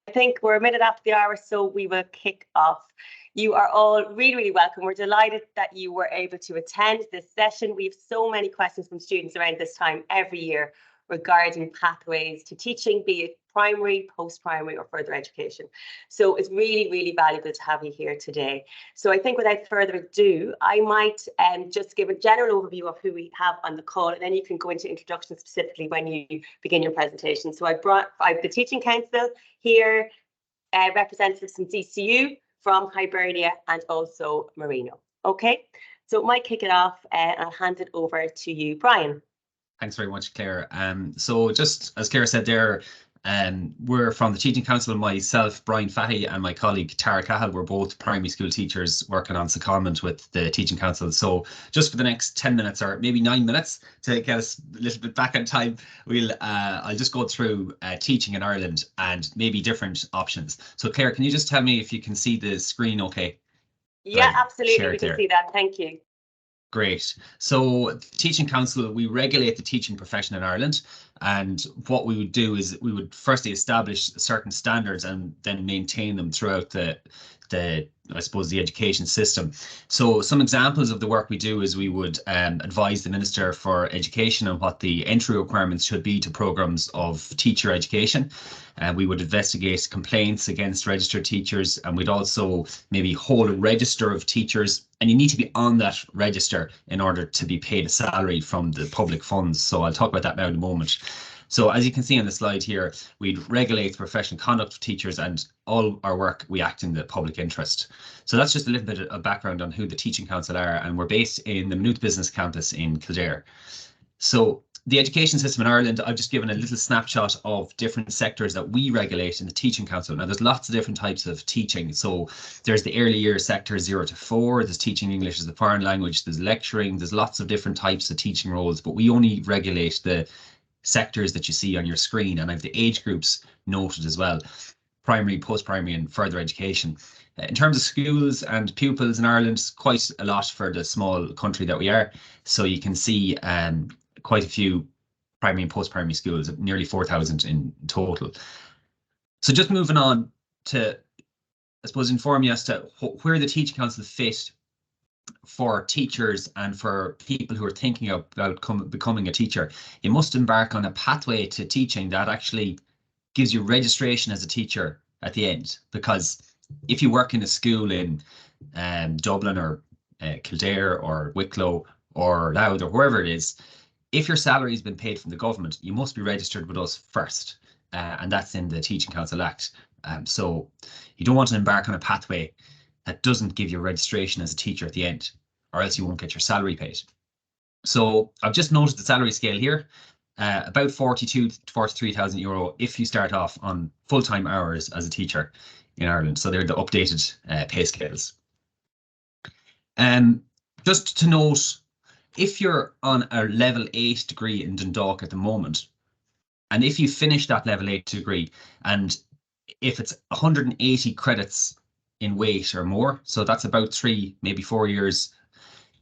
I think we're a minute after the hour, so we will kick off. You are all really, really welcome. We're delighted that you were able to attend this session. We have so many questions from students around this time every year regarding pathways to teaching, be it primary, post-primary or further education. So it's really, really valuable to have you here today. So I think without further ado, I might just give a general overview of who we have on the call, and then you can go into introductions specifically when you begin your presentation. So I've the Teaching Council here, representatives from DCU, from Hibernia and also Marino. Okay, so I might kick it off and I'll hand it over to you, Brian. Thanks very much, Claire. So just as Claire said there, we're from the Teaching Council. Myself, Brian Fahy, and my colleague Tara Cahill, we're both primary school teachers working on secondment with the Teaching Council. So just for the next 10 minutes or maybe 9 minutes to get us a little bit back on time, I'll just go through teaching in Ireland and maybe different options. So Claire, can you just tell me if you can see the screen okay? Yeah, absolutely, we can see that. Thank you. Great. So Teaching Council, we regulate the teaching profession in Ireland, and what we would do is we would firstly establish certain standards and then maintain them throughout the I suppose the education system. So some examples of the work we do is we would advise the Minister for Education on what the entry requirements should be to programmes of teacher education. We would investigate complaints against registered teachers, and we'd also maybe hold a register of teachers, and you need to be on that register in order to be paid a salary from the public funds. So I'll talk about that now in a moment. So as you can see on the slide here, we'd regulate the professional conduct of teachers, and all our work, we act in the public interest. So that's just a little bit of background on who the Teaching Council are, and we're based in the Maynooth Business Campus in Kildare. So the education system in Ireland, I've just given a little snapshot of different sectors that we regulate in the Teaching Council. Now, there's lots of different types of teaching. So there's the early year sector 0 to 4, there's teaching English as a foreign language, there's lecturing, there's lots of different types of teaching roles, but we only regulate the sectors that you see on your screen, and I have the age groups noted as well: primary, post-primary and further education. In terms of schools and pupils in Ireland, quite a lot for the small country that we are. So you can see quite a few primary and post-primary schools, nearly 4,000 in total. So just moving on to, I suppose, inform you as to where the Teaching Council fit for teachers and for people who are thinking about becoming a teacher. You must embark on a pathway to teaching that actually gives you registration as a teacher at the end, because if you work in a school in Dublin or Kildare or Wicklow or Louth or wherever it is, if your salary has been paid from the government, you must be registered with us first, and that's in the Teaching Council Act. So you don't want to embark on a pathway that doesn't give you registration as a teacher at the end, or else you won't get your salary paid. So I've just noted the salary scale here, about 42 to 43,000 euro if you start off on full-time hours as a teacher in Ireland. So they're the updated pay scales. Just to note, if you're on a level 8 degree in Dundalk at the moment, and if you finish that level 8 degree, and if it's 180 credits in weight or more, so that's about 3, maybe 4 years.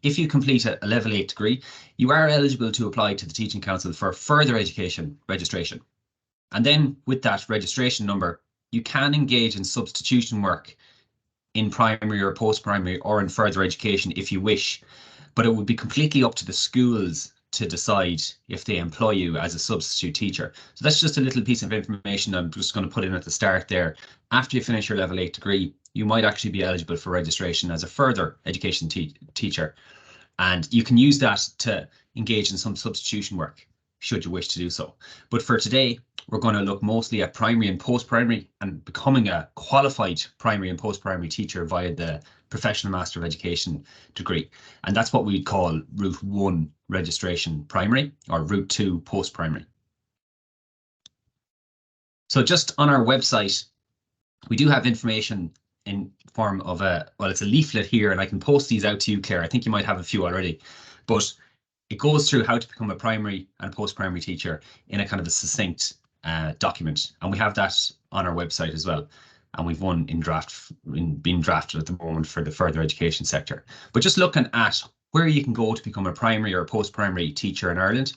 If you complete a level 8 degree, you are eligible to apply to the Teaching Council for further education registration. And then with that registration number, you can engage in substitution work in primary or post-primary or in further education if you wish, but it would be completely up to the schools to decide if they employ you as a substitute teacher. So that's just a little piece of information I'm just going to put in at the start there. After you finish your level 8 degree, you might actually be eligible for registration as a further education teacher. And you can use that to engage in some substitution work, should you wish to do so. But for today, we're going to look mostly at primary and post-primary and becoming a qualified primary and post-primary teacher via the Professional Master of Education degree. And that's what we'd call Route 1 registration primary, or Route 2 post-primary. So just on our website, we do have information in form of it's a leaflet here, and I can post these out to you, Claire. I think you might have a few already, but it goes through how to become a primary and post-primary teacher in a kind of a succinct document, and we have that on our website as well. And we've one being drafted at the moment for the further education sector. But just looking at where you can go to become a primary or post-primary teacher in Ireland,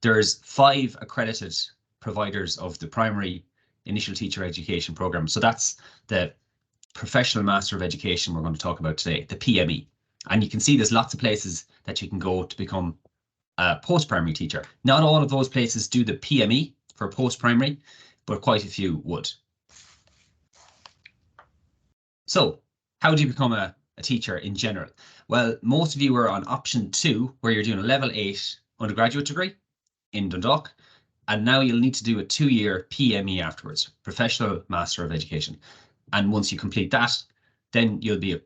there's 5 accredited providers of the primary initial teacher education program. So that's the Professional Master of Education we're going to talk about today, the PME. And you can see there's lots of places that you can go to become a post-primary teacher. Not all of those places do the PME for post-primary, but quite a few would. So how do you become a teacher in general? Well, most of you are on option 2, where you're doing a level 8 undergraduate degree in Dundalk, and now you'll need to do a 2-year PME afterwards, Professional Master of Education. And once you complete that, then you'll be a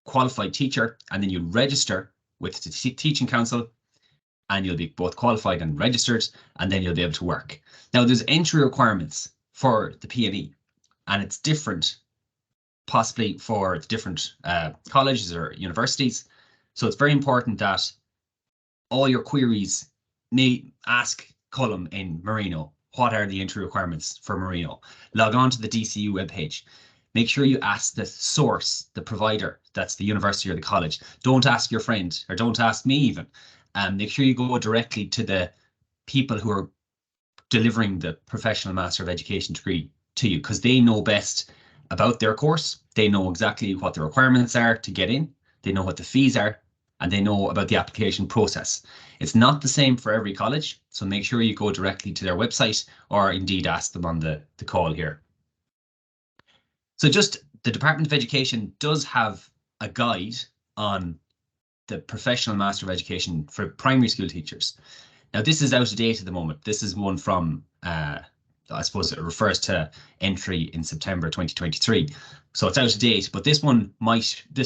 qualified teacher, and then you register with the Teaching Council, and you'll be both qualified and registered, and then you'll be able to work. Now, there's entry requirements for the PME, and it's different possibly for different colleges or universities. So it's very important that all your queries may ask Colm in Marino, what are the entry requirements for Marino? Log on to the DCU webpage. Make sure you ask the source, the provider, that's the university or the college. Don't ask your friend, or don't ask me even. Make sure you go directly to the people who are delivering the Professional Master of Education degree to you, because they know best about their course. They know exactly what the requirements are to get in. They know what the fees are, and they know about the application process. It's not the same for every college, so make sure you go directly to their website, or indeed ask them on the call here. So just the Department of Education does have a guide on the Professional Master of Education for primary school teachers. Now, this is out of date at the moment. This is one from, I suppose it refers to entry in September 2023. So it's out of date, but this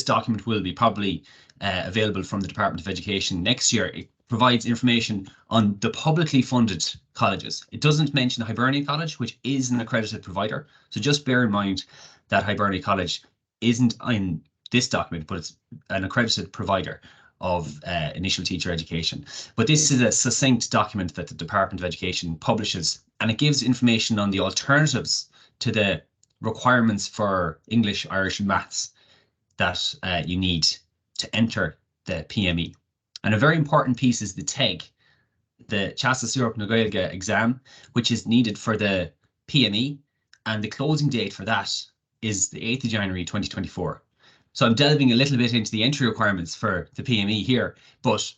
document will be probably available from the Department of Education next year. It provides information on the publicly funded colleges. It doesn't mention Hibernia College, which is an accredited provider. So just bear in mind that Hibernia College isn't in this document, but it's an accredited provider of initial teacher education. But this is a succinct document that the Department of Education publishes, and it gives information on the alternatives to the requirements for English, Irish and maths that you need to enter the PME. And a very important piece is the TEG, the Teachas Europe na Gaeilge exam, which is needed for the PME, and the closing date for that is the 8th of January 2024. So I'm delving a little bit into the entry requirements for the PME here, but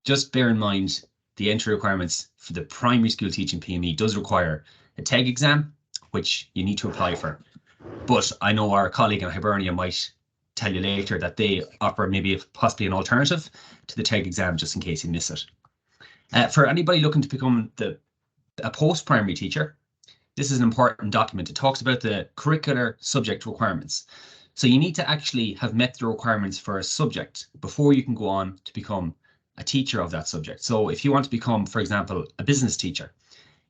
just bear in mind the entry requirements for the primary school teaching PME does require a TEG exam, which you need to apply for. But I know our colleague in Hibernia might tell you later that they offer maybe possibly an alternative to the TEG exam, just in case you miss it. For anybody looking to become a post-primary teacher, this is an important document. It talks about the curricular subject requirements. So you need to actually have met the requirements for a subject before you can go on to become a teacher of that subject. So if you want to become, for example, a business teacher,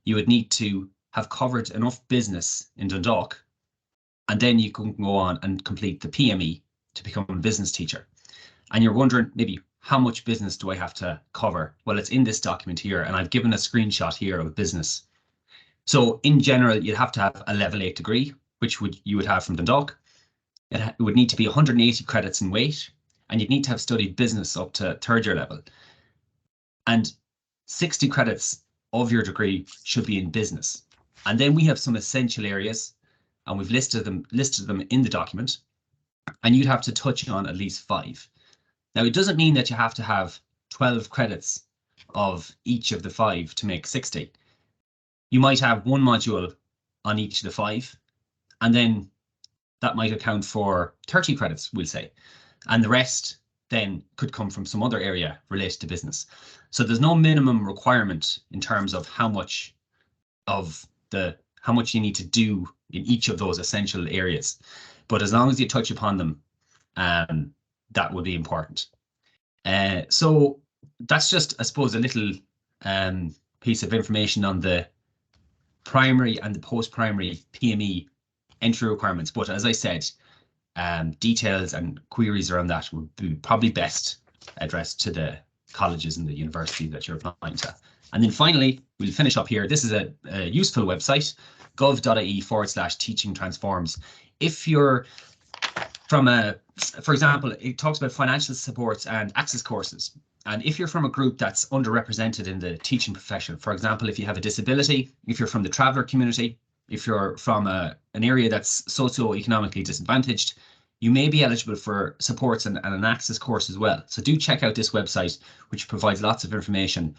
you would need to have covered enough business in Dundalk, and then you can go on and complete the PME to become a business teacher. And you're wondering, maybe, how much business do I have to cover? Well, it's in this document here, and I've given a screenshot here of business. So in general, you'd have to have a level 8 degree, which you would have from Dundalk. It would need to be 180 credits in weight, and you'd need to have studied business up to 3rd year level. And 60 credits of your degree should be in business. And then we have some essential areas, and we've listed them in the document, and you'd have to touch on at least 5. Now, it doesn't mean that you have to have 12 credits of each of the 5 to make 60. You might have one module on each of the 5, and then that might account for 30 credits, we'll say. And the rest then could come from some other area related to business. So there's no minimum requirement in terms of how much you need to do in each of those essential areas. But as long as you touch upon them, that would be important. So that's just, I suppose, a little piece of information on the primary and the post-primary PME entry requirements. But as I said, details and queries around that would be probably best addressed to the colleges and the university that you're applying to. And then finally, we'll finish up here. This is a useful website, gov.ie/teaching transforms. If you're from for example, it talks about financial supports and access courses. And if you're from a group that's underrepresented in the teaching profession, for example, if you have a disability, if you're from the traveller community, if you're from an area that's socio-economically disadvantaged, you may be eligible for supports and an access course as well. So do check out this website, which provides lots of information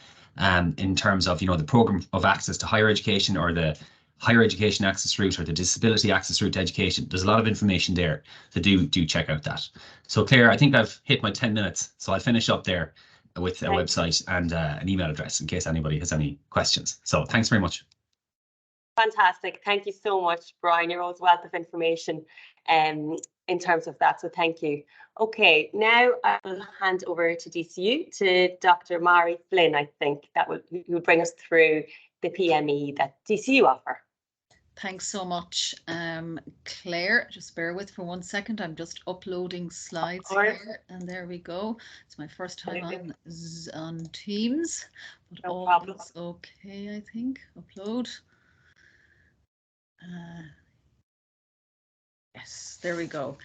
in terms of, the program of access to higher education, or the higher education access route, or the disability access route to education. There's a lot of information there, so do check out that. So Claire, I think I've hit my 10 minutes, so I'll finish up there with a website and an email address in case anybody has any questions. So thanks very much. Fantastic. Thank you so much, Brian. You're always a wealth of information in terms of that, so thank you. Okay, now I will hand over to DCU, to Dr. Mary Flynn. I think that will bring us through the PME that DCU offer. Thanks so much, Claire. Just bear with for 1 second. I'm just uploading slides here, and there we go. It's my first time on Teams, but no problem. Okay, I think. Upload. Yes, there we go.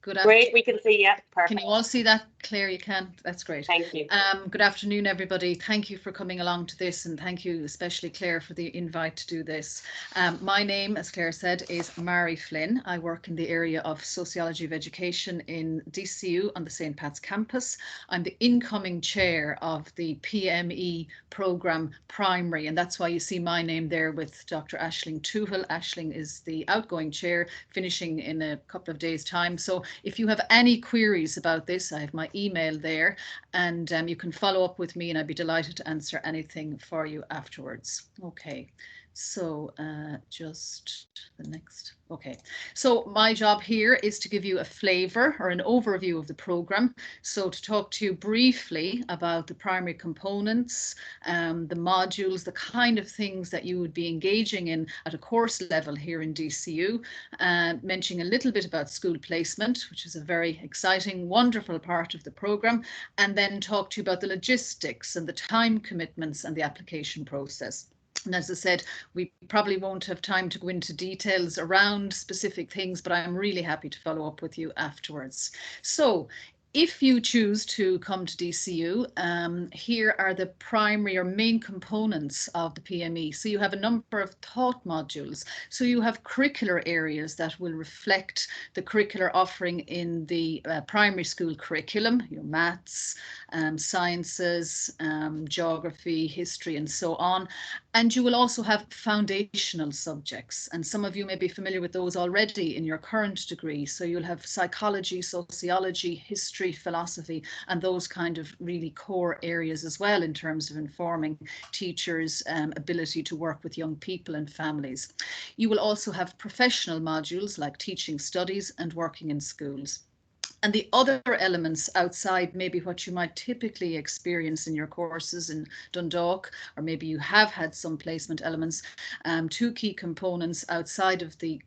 Good afternoon. Great, we can see you. Perfect. Can you all see that, Claire? You can? That's great. Thank you. Good afternoon, everybody. Thank you for coming along to this, and thank you especially, Claire, for the invite to do this. My name, as Claire said, is Mary Flynn. I work in the area of Sociology of Education in DCU on the St. Pat's campus. I'm the incoming chair of the PME programme primary, and that's why you see my name there with Dr. Aisling Tuchel. Aisling is the outgoing chair, finishing in a couple of days' time. So if you have any queries about this, I have my email there, and you can follow up with me, and I'd be delighted to answer anything for you afterwards. Okay, so just the next. Okay, so my job here is to give you a flavour or an overview of the programme. So to talk to you briefly about the primary components, the modules, the kind of things that you would be engaging in at a course level here in DCU, mentioning a little bit about school placement, which is a very exciting, wonderful part of the programme, and then talk to you about the logistics and the time commitments and the application process. And as I said, we probably won't have time to go into details around specific things, but I'm really happy to follow up with you afterwards. So if you choose to come to DCU, here are the primary or main components of the PME. So you have a number of taught modules. So you have curricular areas that will reflect the curricular offering in the primary school curriculum, maths, sciences, geography, history, and so on. And you will also have foundational subjects, and some of you may be familiar with those already in your current degree. So you'll have psychology, sociology, history, philosophy, and those kind of really core areas as well in terms of informing teachers' ability to work with young people and families. You will also have professional modules like teaching studies and working in schools. And the other elements outside maybe what you might typically experience in your courses in Dundalk, or maybe you have had some placement elements, two key components outside of the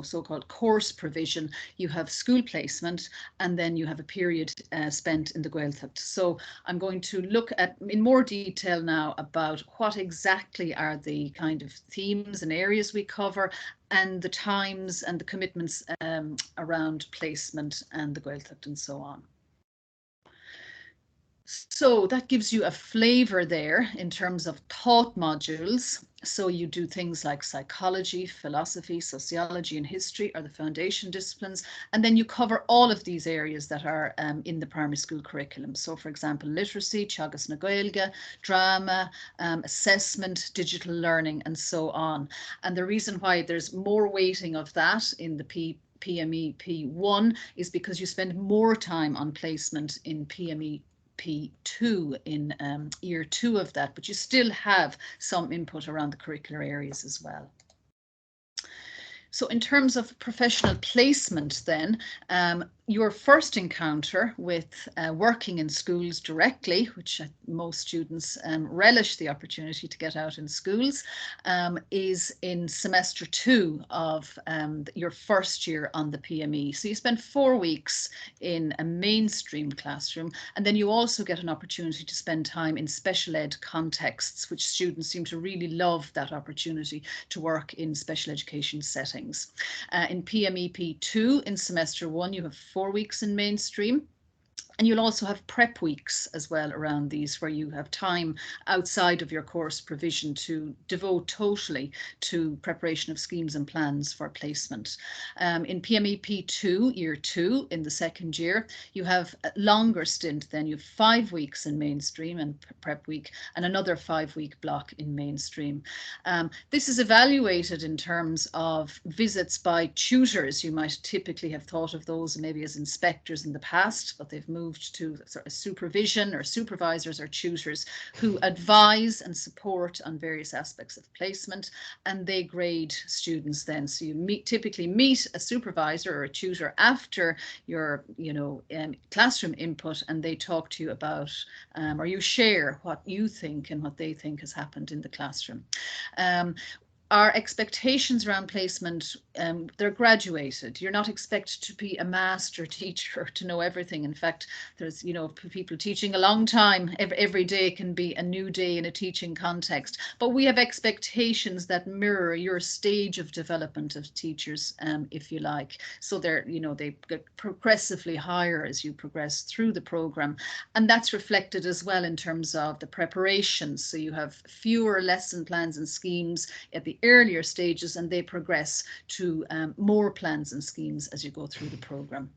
so-called course provision. You have school placement, and then you have a period spent in the Gaeltacht. So I'm going to look at in more detail now about what exactly are the kind of themes and areas we cover, and the times and the commitments around placement and the Gaeltacht and so on. So that gives you a flavour there in terms of taught modules. So you do things like psychology, philosophy, sociology, and history are the foundation disciplines. And then you cover all of these areas that are in the primary school curriculum. So for example, literacy, teagasc na Gaeilge, drama, assessment, digital learning, and so on. And the reason why there's more weighting of that in the PME P1 is because you spend more time on placement in PME P2 in year 2 of that, but you still have some input around the curricular areas as well. So in terms of professional placement then, your first encounter with working in schools directly, which most students relish the opportunity to get out in schools, is in semester 2 of your first year on the PME. So you spend 4 weeks in a mainstream classroom, and then you also get an opportunity to spend time in special ed contexts, which students seem to really love that opportunity to work in special education settings. In PME P2 in semester 1, you have 4 weeks in mainstream. And you'll also have prep weeks as well around these, where you have time outside of your course provision to devote totally to preparation of schemes and plans for placement. In PMEP 2, year 2, in the second year, you have a longer stint then. You have 5 weeks in mainstream and prep week, and another 5-week block in mainstream. This is evaluated in terms of visits by tutors. You might typically have thought of those maybe as inspectors in the past, but they've moved to sort of supervision, or supervisors or tutors who advise and support on various aspects of placement, and they grade students then. So you typically meet a supervisor or a tutor after your classroom input, and they talk to you about or you share what you think and what they think has happened in the classroom. Our expectations around placement, they're graduated. You're not expected to be a master teacher to know everything. In fact, there's, people teaching a long time. Every day can be a new day in a teaching context. But we have expectations that mirror your stage of development of teachers, if you like. So they get progressively higher as you progress through the program. And that's reflected as well in terms of the preparations. So you have fewer lesson plans and schemes at the earlier stages, and they progress to more plans and schemes as you go through the program.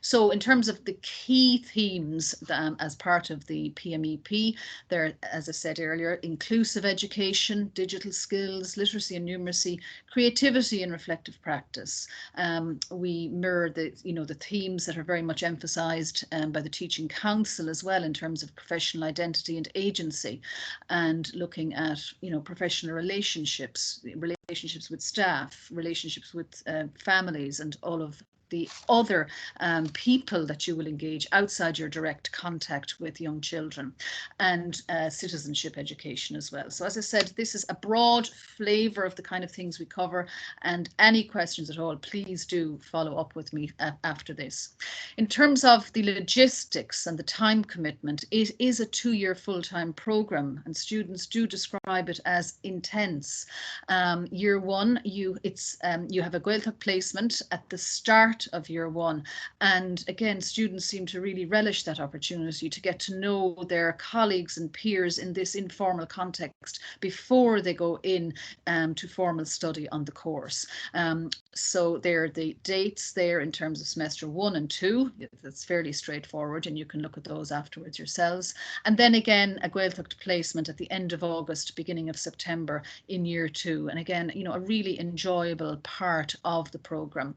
So in terms of the key themes as part of the PMEP, there, as I said earlier, inclusive education, digital skills, literacy and numeracy, creativity and reflective practice. We mirror the themes that are very much emphasised by the Teaching Council as well, in terms of professional identity and agency, and looking at professional relationships with staff, relationships with families, and all of the other people that you will engage outside your direct contact with young children, and citizenship education as well. So as I said, this is a broad flavour of the kind of things we cover, and any questions at all, please do follow up with me after this. In terms of the logistics and the time commitment, it is a 2-year full-time programme, and students do describe it as intense. Year 1, you have a Gaeltacht placement at the start of year 1, and again, students seem to really relish that opportunity to get to know their colleagues and peers in this informal context before they go in to formal study on the course. So there are the dates there in terms of semester 1 and 2. That's fairly straightforward, and you can look at those afterwards yourselves. And then again, a Gaeltacht placement at the end of August, beginning of September in year 2. And again, a really enjoyable part of the programme,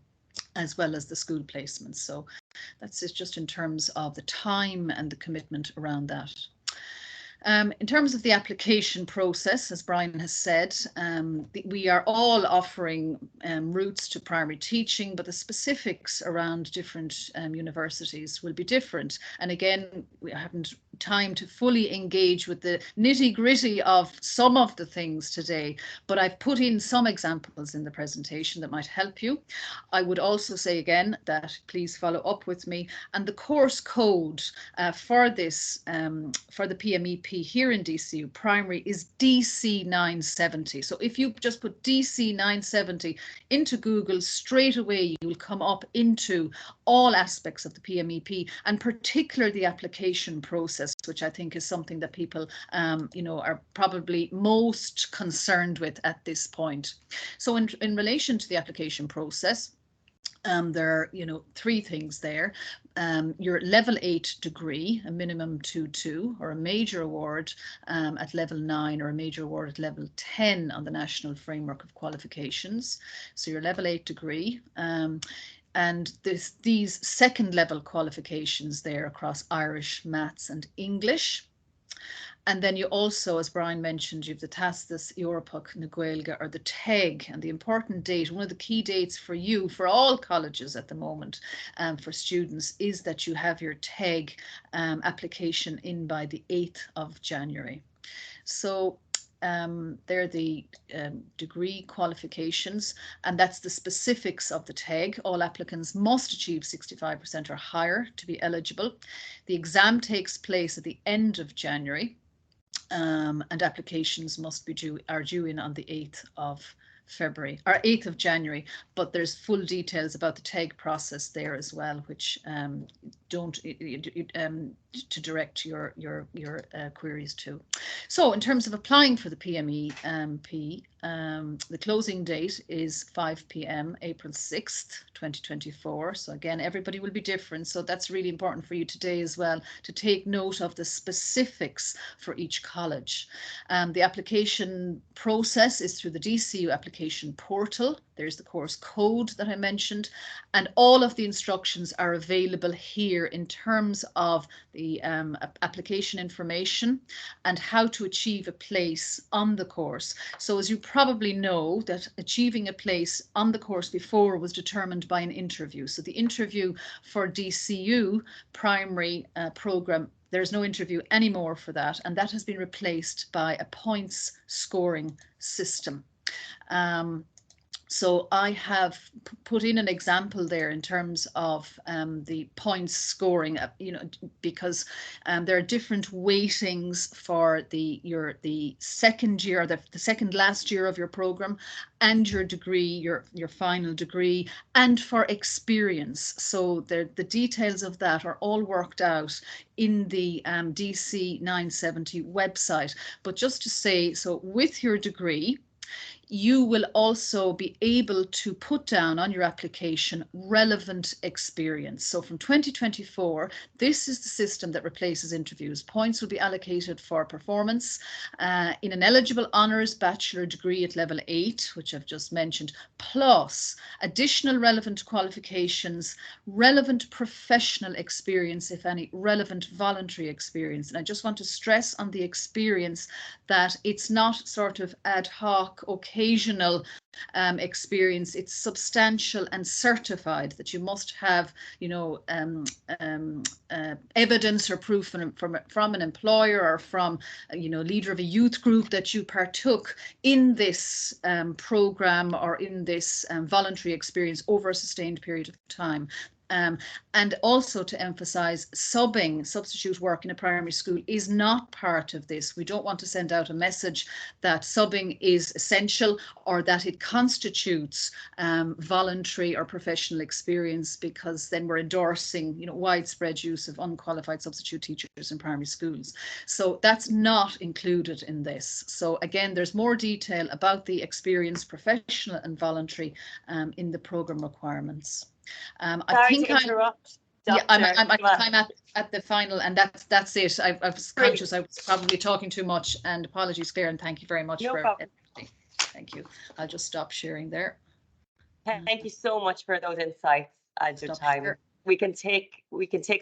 as well as the school placements. So that's just in terms of the time and the commitment around that. In terms of the application process, as Brian has said, we are all offering routes to primary teaching, but the specifics around different universities will be different. And again, we haven't time to fully engage with the nitty-gritty of some of the things today, but I've put in some examples in the presentation that might help you. I would also say again that please follow up with me, and the course code for this, for the PMEP here in DCU primary, is DC 970. So if you just put DC 970 into Google, straight away you will come up into all aspects of the PMEP, and particularly the application process, which I think is something that people are probably most concerned with at this point. So in relation to the application process, there are 3 things there. Your level 8 degree, a minimum 2-2, or a major award at level 9, or a major award at level 10 on the National Framework of Qualifications. So your level 8 degree. And these second level qualifications there across Irish, Maths and English. And then you also, as Brian mentioned, you have the Tastas, Europach, na Gaeilge, or the TEG. And the important date, one of the key dates for you, for all colleges at the moment, for students, is that you have your TEG application in by the 8th of January. So they're the degree qualifications, and that's the specifics of the TEG. All applicants must achieve 65% or higher to be eligible. The exam takes place at the end of January, and applications are due in on the 8th of February or 8th of January, but there's full details about the TEG process there as well, which to direct your queries to. So in terms of applying for the PME-P, the closing date is 5 p.m. April 6th, 2024. So again, everybody will be different. So that's really important for you today as well, to take note of the specifics for each college. The application process is through the DCU application portal. There's the course code that I mentioned, and all of the instructions are available here in terms of the application information and how to achieve a place on the course. So as you probably know, that achieving a place on the course before was determined by an interview. So the interview for DCU primary program, there's no interview anymore for that, and that has been replaced by a points scoring system. So I have put in an example there in terms of the points scoring, because there are different weightings for the second year, the second last year of your program, and your degree, your final degree, and for experience. So the details of that are all worked out in the DC 970 website. But just to say, so with your degree, you will also be able to put down on your application relevant experience. So from 2024, this is the system that replaces interviews. Points will be allocated for performance in an eligible honours bachelor degree at level 8, which I've just mentioned, plus additional relevant qualifications, relevant professional experience, if any, relevant voluntary experience. And I just want to stress on the experience that it's not sort of ad hoc, occasional experience. It's substantial and certified, that you must have, evidence or proof from an employer or from, leader of a youth group that you partook in this program or in this voluntary experience over a sustained period of time. And also to emphasize, substitute work in a primary school is not part of this. We don't want to send out a message that subbing is essential or that it constitutes voluntary or professional experience, because then we're endorsing, widespread use of unqualified substitute teachers in primary schools. So that's not included in this. So again, there's more detail about the experience, professional and voluntary, in the program requirements. I think I'm at the final, and that's it. I was conscious I was probably talking too much, and apologies, Claire, and thank you very much for everything. Thank you. I'll just stop sharing there. Thank you so much for those insights at your time. Sure. We can take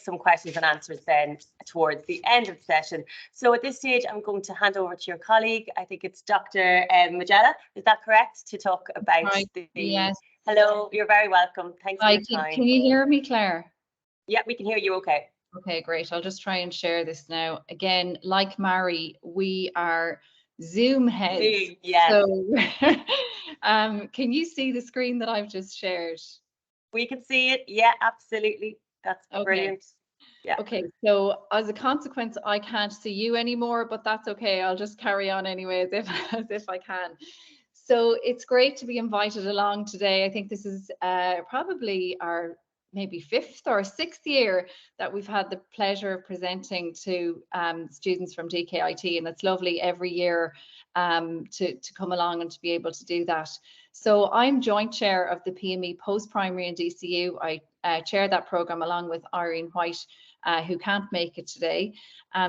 some questions and answers then towards the end of the session. So at this stage, I'm going to hand over to your colleague. I think it's Dr. Magella. Is that correct? To talk about Yes. Hello, you're very welcome. Thanks for your time. Can you hear me, Claire? Yeah, we can hear you okay. Okay, great. I'll just try and share this now. Again, like Mary, we are Zoom heads. Yes. So can you see the screen that I've just shared? We can see it. Yeah, absolutely. That's brilliant. Yeah. Okay, so as a consequence, I can't see you anymore, but that's okay. I'll just carry on anyway as if I can. So it's great to be invited along today. I think this is probably our maybe 5th or 6th year that we've had the pleasure of presenting to students from DkIT, and it's lovely every year to come along and to be able to do that. So I'm joint chair of the PME Post-Primary and DCU. I chair that programme along with Irene White, who can't make it today.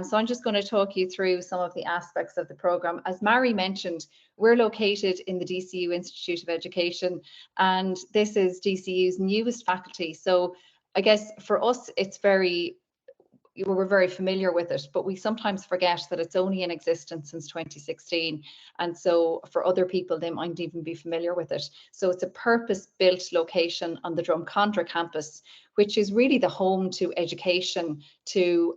So I'm just going to talk you through some of the aspects of the programme. As Mary mentioned, we're located in the DCU Institute of Education, and this is DCU's newest faculty. So I guess for us, we're very familiar with it, but we sometimes forget that it's only in existence since 2016. And so for other people, they might even be familiar with it. So it's a purpose-built location on the Drumcondra campus, which is really the home to education to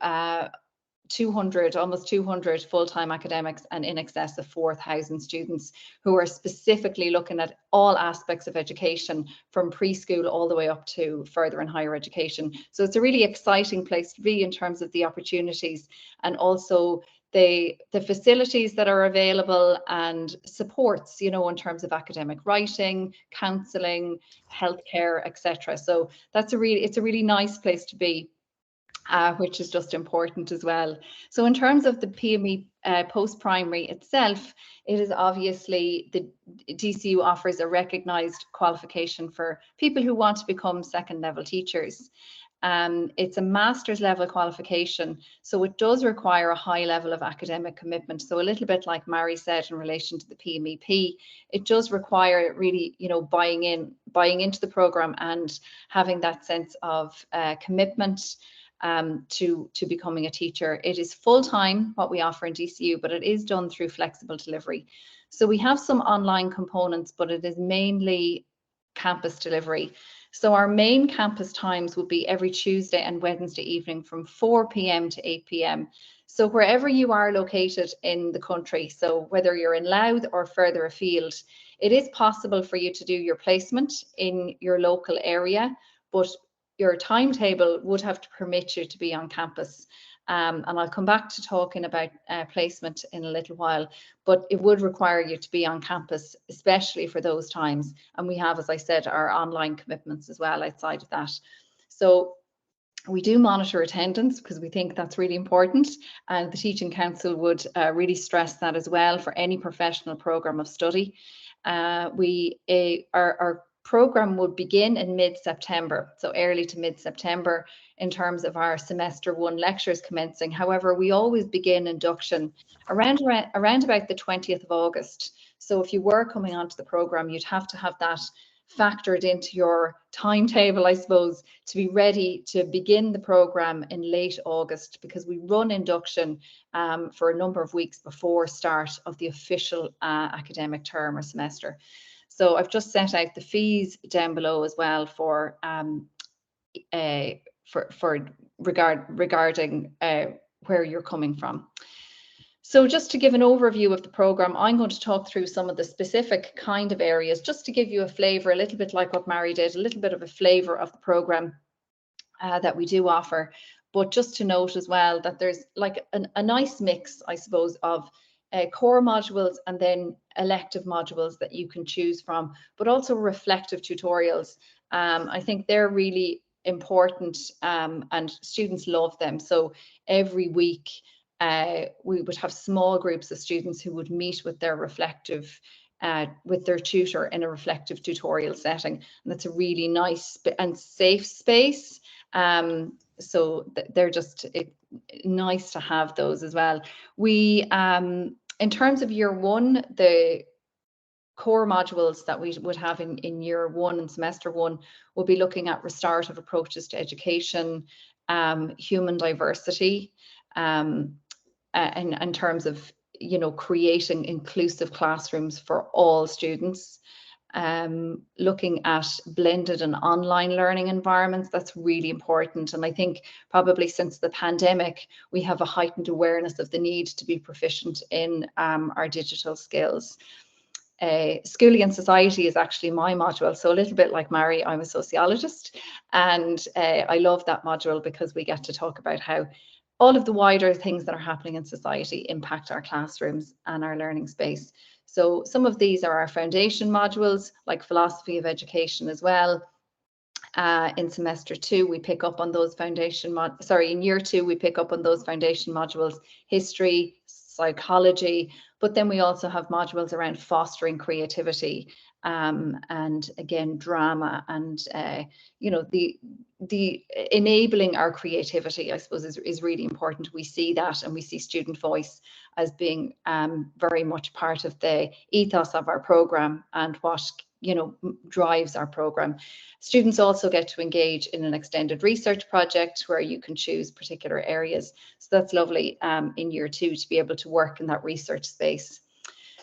almost 200 full-time academics and in excess of 4,000 students who are specifically looking at all aspects of education from preschool all the way up to further and higher education. So it's a really exciting place to be in terms of the opportunities and also the facilities that are available and supports, you know, in terms of academic writing, counselling, healthcare, etc. So it's a really nice place to be, which is just important as well. So in terms of the PME post-primary itself, it is obviously the DCU offers a recognised qualification for people who want to become second level teachers. It's a master's level qualification, so it does require a high level of academic commitment. So a little bit like Mary said in relation to the PMEP, it does require really, you know, buying into the programme and having that sense of commitment to becoming a teacher. It is full-time what we offer in DCU, but it is done through flexible delivery. So we have some online components, but it is mainly campus delivery. So our main campus times would be every Tuesday and Wednesday evening from 4 p.m. to 8 p.m. So wherever you are located in the country, so whether you're in Louth or further afield, it is possible for you to do your placement in your local area, but your timetable would have to permit you to be on campus. And I'll come back to talking about placement in a little while, but it would require you to be on campus, especially for those times. And we have, as I said, our online commitments as well outside of that. So we do monitor attendance because we think that's really important. And the Teaching Council would really stress that as well for any professional programme of study. Our programme would begin in mid-September, so early to mid-September in terms of our semester 1 lectures commencing. However, we always begin induction around about the 20th of August. So if you were coming onto the programme, you'd have to have that factored into your timetable, I suppose, to be ready to begin the programme in late August, because we run induction for a number of weeks before start of the official academic term or semester. So I've just set out the fees down below as well for regarding where you're coming from. So just to give an overview of the programme, I'm going to talk through some of the specific kind of areas, just to give you a flavour, a little bit like what Mary did, a little bit of a flavour of the programme that we do offer. But just to note as well that there's like a nice mix, I suppose, of core modules and then elective modules that you can choose from, but also reflective tutorials. I think they're really important and students love them. So every week we would have small groups of students who would meet with their reflective with their tutor in a reflective tutorial setting, and that's a really nice and safe space. So they're just nice to have those as well. We in terms of year 1, the core modules that we would have in year 1 and semester 1 will be looking at restorative approaches to education, human diversity, and in terms of, you know, creating inclusive classrooms for all students, looking at blended and online learning environments. That's really important. And I think probably since the pandemic, we have a heightened awareness of the need to be proficient in our digital skills. Schooling and Society is actually my module. So a little bit like Mary, I'm a sociologist, and I love that module because we get to talk about how all of the wider things that are happening in society impact our classrooms and our learning space. So some of these are our foundation modules, like philosophy of education as well. In semester 2, we pick up on those foundation in year 2, we pick up on those foundation modules, history, psychology, but then we also have modules around fostering creativity, and again, drama, and you know, the enabling our creativity, I suppose, is really important. We see that, and we see student voice as being very much part of the ethos of our programme and what, you know, drives our programme. Students also get to engage in an extended research project where you can choose particular areas. So that's lovely in year 2 to be able to work in that research space.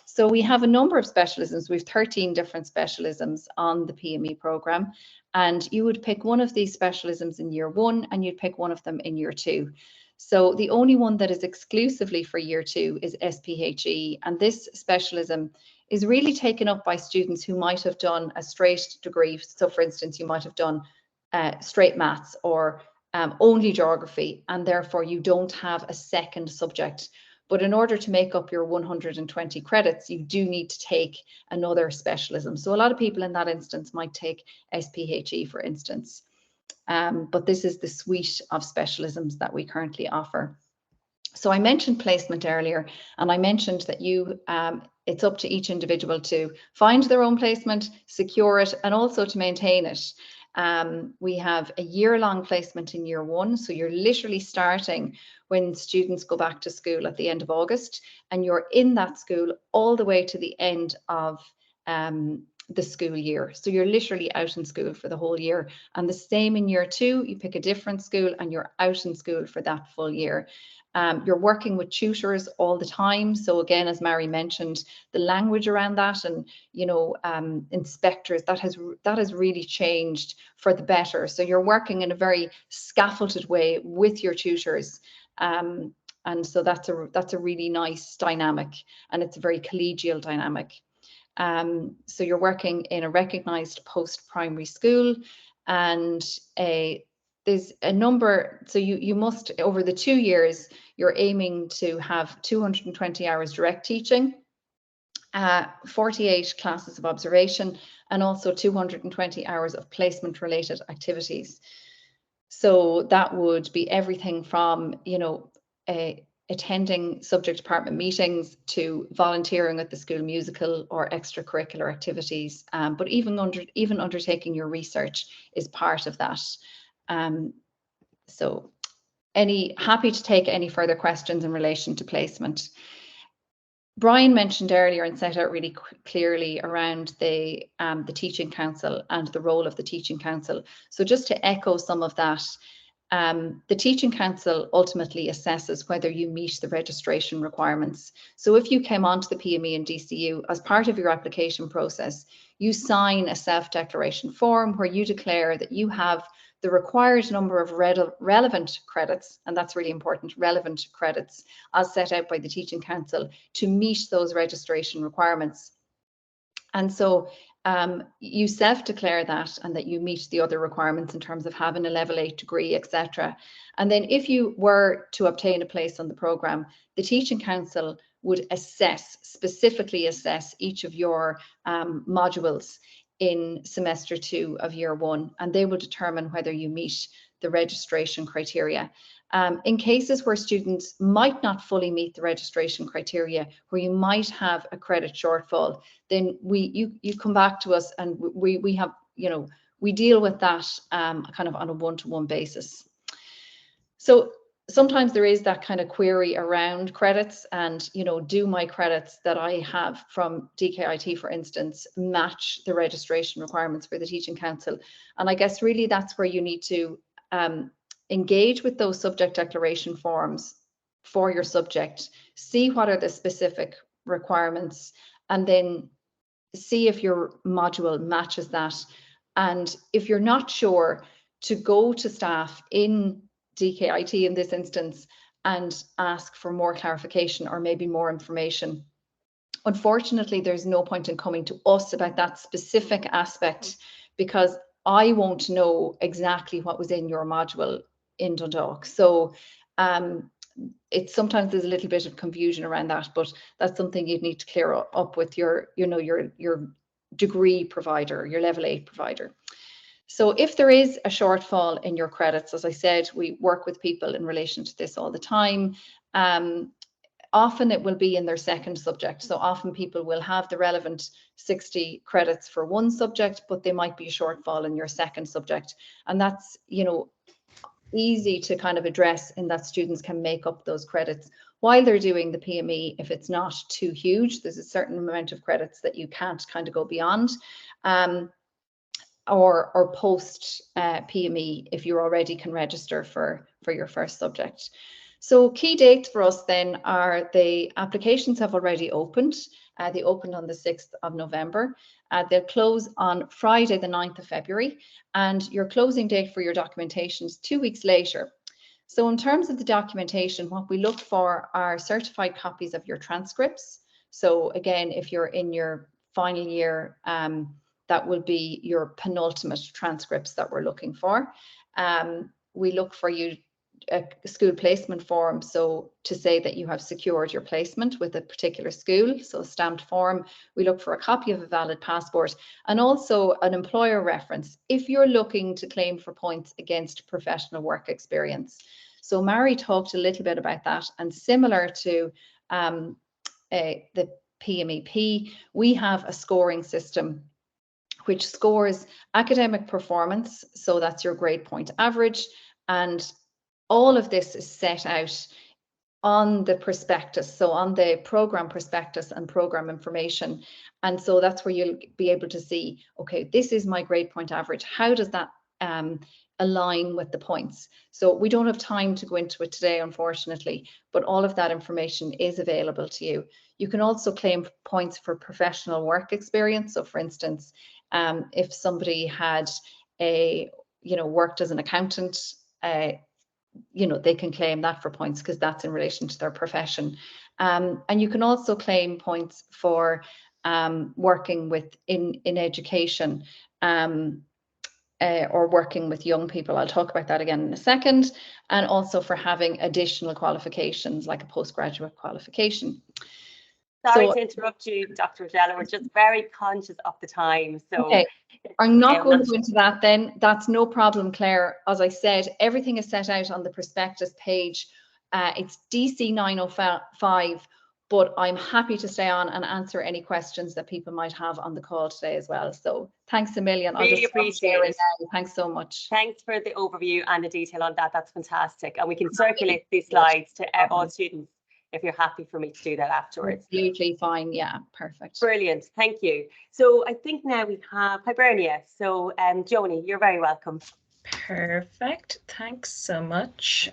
So we have a number of specialisms. We have 13 different specialisms on the PME programme, and you would pick one of these specialisms in year 1 and you'd pick one of them in year 2. So the only one that is exclusively for year 2 is SPHE, and this specialism is really taken up by students who might have done a straight degree. So for instance, you might have done straight maths or only geography, and therefore you don't have a second subject. But in order to make up your 120 credits, you do need to take another specialism. So a lot of people in that instance might take SPHE, for instance. But this is the suite of specialisms that we currently offer. So I mentioned placement earlier, and I mentioned that it's up to each individual to find their own placement, secure it, and also to maintain it. We have a year-long placement in year one. So you're literally starting when students go back to school at the end of August, and you're in that school all the way to the end of the school year. So you're literally out in school for the whole year. And the same in year two, you pick a different school and you're out in school for that full year. You're working with tutors all the time. So again, as Mary mentioned, the language around that and, you know, inspectors, that has really changed for the better. So you're working in a very scaffolded way with your tutors. And so that's a really nice dynamic, and it's a very collegial dynamic. So you're working in a recognized post-primary school, and there's a number, so you must, over the 2 years, you're aiming to have 220 hours direct teaching, 48 classes of observation, and also 220 hours of placement-related activities. So that would be everything from, you know, attending subject department meetings to volunteering at the school musical or extracurricular activities, but even undertaking your research is part of that. So happy to take any further questions in relation to placement. Brian mentioned earlier and set out really clearly around the Teaching Council and the role of the Teaching Council. So just to echo some of that, the Teaching Council ultimately assesses whether you meet the registration requirements. So if you came onto the PME and DCU, as part of your application process, you sign a self-declaration form where you declare that you have the required number of relevant credits, and that's really important, relevant credits, as set out by the Teaching Council to meet those registration requirements. And so you self-declare that, and that you meet the other requirements in terms of having a level 8 degree, etc. And then if you were to obtain a place on the programme, the Teaching Council would specifically assess each of your modules in semester 2 of year 1, and they will determine whether you meet the registration criteria. In cases where students might not fully meet the registration criteria, where you might have a credit shortfall, then you come back to us, and we have, you know, we deal with that kind of on a one-to-one basis. So sometimes there is that kind of query around credits, and, you know, do my credits that I have from DkIT, for instance, match the registration requirements for the Teaching Council? And I guess really that's where you need to engage with those subject declaration forms for your subject, see what are the specific requirements, and then see if your module matches that. And if you're not sure, to go to staff in DkIT in this instance and ask for more clarification or maybe more information. Unfortunately, there's no point in coming to us about that specific aspect, because I won't know exactly what was in your module in Dundalk. So it's sometimes there's a little bit of confusion around that, but that's something you'd need to clear up with your, you know, your degree provider, your level 8 provider. So if there is a shortfall in your credits, as I said, we work with people in relation to this all the time. Often it will be in their second subject. So often people will have the relevant 60 credits for one subject, but they might be a shortfall in your second subject. And that's, you know, easy to kind of address, in that students can make up those credits while they're doing the PME. If it's not too huge, there's a certain amount of credits that you can't kind of go beyond. Or post PME, if you already can register for your first subject. So key dates for us then are, the applications have already opened. They opened on the 6th of November. They'll close on Friday, the 9th of February, and your closing date for your documentation is 2 weeks later. So in terms of the documentation, what we look for are certified copies of your transcripts. So again, if you're in your final year, that will be your penultimate transcripts that we're looking for. We look for you a school placement form, so to say that you have secured your placement with a particular school, so a stamped form. We look for a copy of a valid passport and also an employer reference if you're looking to claim for points against professional work experience. So Mary talked a little bit about that, and similar to the PMEP, we have a scoring system which scores academic performance, so that's your grade point average, and all of this is set out on the prospectus, so on the program prospectus and program information. And so that's where you'll be able to see, okay, this is my grade point average. How does that align with the points? So we don't have time to go into it today, unfortunately, but all of that information is available to you. You can also claim points for professional work experience. So for instance, if somebody had worked as an accountant, they can claim that for points because that's in relation to their profession. And you can also claim points for working in education or working with young people. I'll talk about that again in a second. And also for having additional qualifications like a postgraduate qualification. Sorry to interrupt you, Dr. Rogella. We're just very conscious of the time. So okay. I'm not going to go into that then. That's no problem, Claire. As I said, everything is set out on the prospectus page. It's DC 905, but I'm happy to stay on and answer any questions that people might have on the call today as well. So thanks a million. Really appreciate it. Thanks so much. Thanks for the overview and the detail on that. That's fantastic. And we can circulate these slides to all students if you're happy for me to do that afterwards. Absolutely fine. Yeah, perfect. Brilliant. Thank you. So I think now we have Hibernia. So Joni, you're very welcome. Perfect. Thanks so much.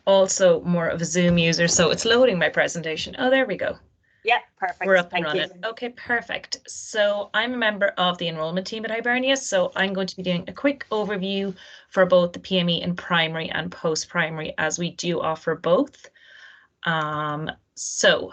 Also more of a Zoom user, so it's loading my presentation. Oh, there we go. Yeah, perfect. We're up and running. Okay, perfect. So I'm a member of the enrollment team at Hibernia, so I'm going to be doing a quick overview for both the PME in primary and post-primary, as we do offer both. So